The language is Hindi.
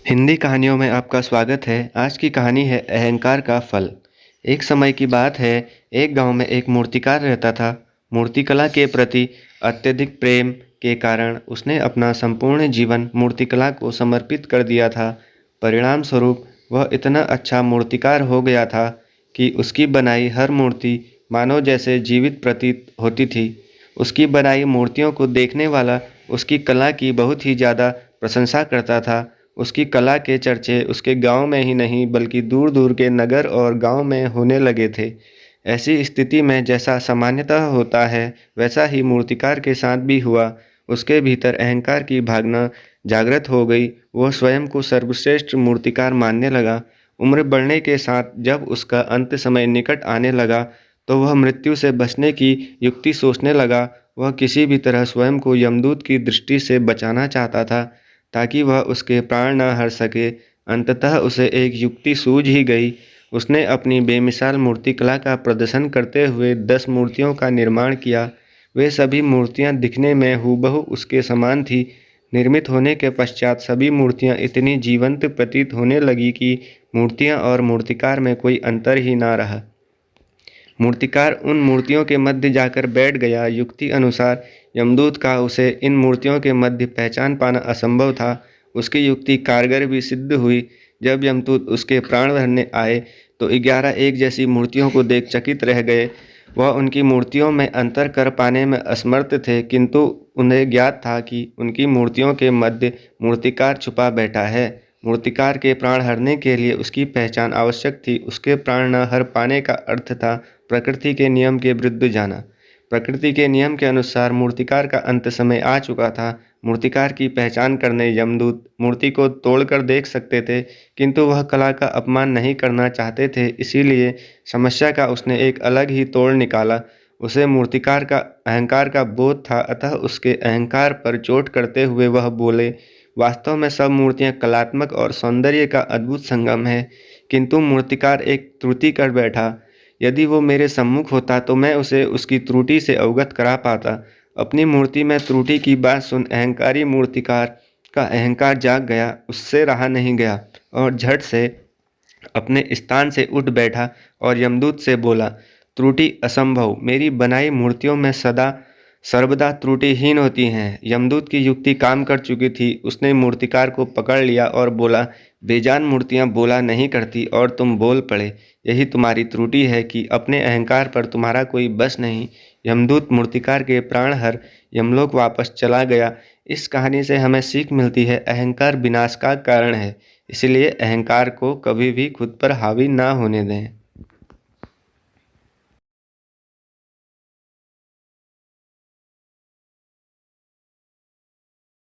हिंदी कहानियों में आपका स्वागत है। आज की कहानी है अहंकार का फल। एक समय की बात है, एक गांव में एक मूर्तिकार रहता था। मूर्तिकला के प्रति अत्यधिक प्रेम के कारण उसने अपना संपूर्ण जीवन मूर्तिकला को समर्पित कर दिया था। परिणाम स्वरूप वह इतना अच्छा मूर्तिकार हो गया था कि उसकी बनाई हर मूर्ति मानव जैसे जीवित प्रतीत होती थी। उसकी बनाई मूर्तियों को देखने वाला उसकी कला की बहुत ही ज़्यादा प्रशंसा करता था। उसकी कला के चर्चे उसके गांव में ही नहीं बल्कि दूर दूर के नगर और गांव में होने लगे थे। ऐसी स्थिति में जैसा सामान्यतः होता है वैसा ही मूर्तिकार के साथ भी हुआ। उसके भीतर अहंकार की भावना जागृत हो गई। वह स्वयं को सर्वश्रेष्ठ मूर्तिकार मानने लगा। उम्र बढ़ने के साथ जब उसका अंत समय निकट आने लगा तो वह मृत्यु से बचने की युक्ति सोचने लगा। वह किसी भी तरह स्वयं को यमदूत की दृष्टि से बचाना चाहता था ताकि वह उसके प्राण न हर सके। अंततः उसे एक युक्ति सूझ ही गई। उसने अपनी बेमिसाल मूर्तिकला का प्रदर्शन करते हुए 10 मूर्तियों का निर्माण किया। वे सभी मूर्तियां दिखने में हूबहू उसके समान थी। निर्मित होने के पश्चात सभी मूर्तियां इतनी जीवंत प्रतीत होने लगी कि मूर्तियां और मूर्तिकार में कोई अंतर ही ना रहा। मूर्तिकार उन मूर्तियों के मध्य जाकर बैठ गया। युक्ति अनुसार यमदूत का उसे इन मूर्तियों के मध्य पहचान पाना असंभव था। उसकी युक्ति कारगर भी सिद्ध हुई। जब यमदूत उसके प्राण भरने आए तो 11 एक जैसी मूर्तियों को देख चकित रह गए। वह उनकी मूर्तियों में अंतर कर पाने में असमर्थ थे, किंतु उन्हें ज्ञात था कि उनकी मूर्तियों के मध्य मूर्तिकार छुपा बैठा है। मूर्तिकार के प्राण हरने के लिए उसकी पहचान आवश्यक थी। उसके प्राण न हर पाने का अर्थ था प्रकृति के नियम के विरुद्ध जाना। प्रकृति के नियम के अनुसार मूर्तिकार का अंत समय आ चुका था। मूर्तिकार की पहचान करने यमदूत मूर्ति को तोड़कर देख सकते थे, किंतु वह कला का अपमान नहीं करना चाहते थे। इसीलिए समस्या का उसने एक अलग ही तोड़ निकाला। उसे मूर्तिकार का अहंकार का बोध था, अतः उसके अहंकार पर चोट करते हुए वह बोले, वास्तव में सब मूर्तियां कलात्मक और सौंदर्य का अद्भुत संगम है, किंतु मूर्तिकार एक त्रुटि कर बैठा। यदि वो मेरे सम्मुख होता तो मैं उसे उसकी त्रुटि से अवगत करा पाता। अपनी मूर्ति में त्रुटि की बात सुन अहंकारी मूर्तिकार का अहंकार जाग गया। उससे रहा नहीं गया और झट से अपने स्थान से उठ बैठा और यमदूत से बोला, त्रुटि असंभव। मेरी बनाई मूर्तियों में सदा सर्वदा त्रुटिहीन होती हैं। यमदूत की युक्ति काम कर चुकी थी। उसने मूर्तिकार को पकड़ लिया और बोला, बेजान मूर्तियां बोला नहीं करती और तुम बोल पड़े। यही तुम्हारी त्रुटि है कि अपने अहंकार पर तुम्हारा कोई बस नहीं। यमदूत मूर्तिकार के प्राण हर यमलोक वापस चला गया। इस कहानी से हमें सीख मिलती है, अहंकार विनाश का कारण है, इसलिए अहंकार को कभी भी खुद पर हावी ना होने दें।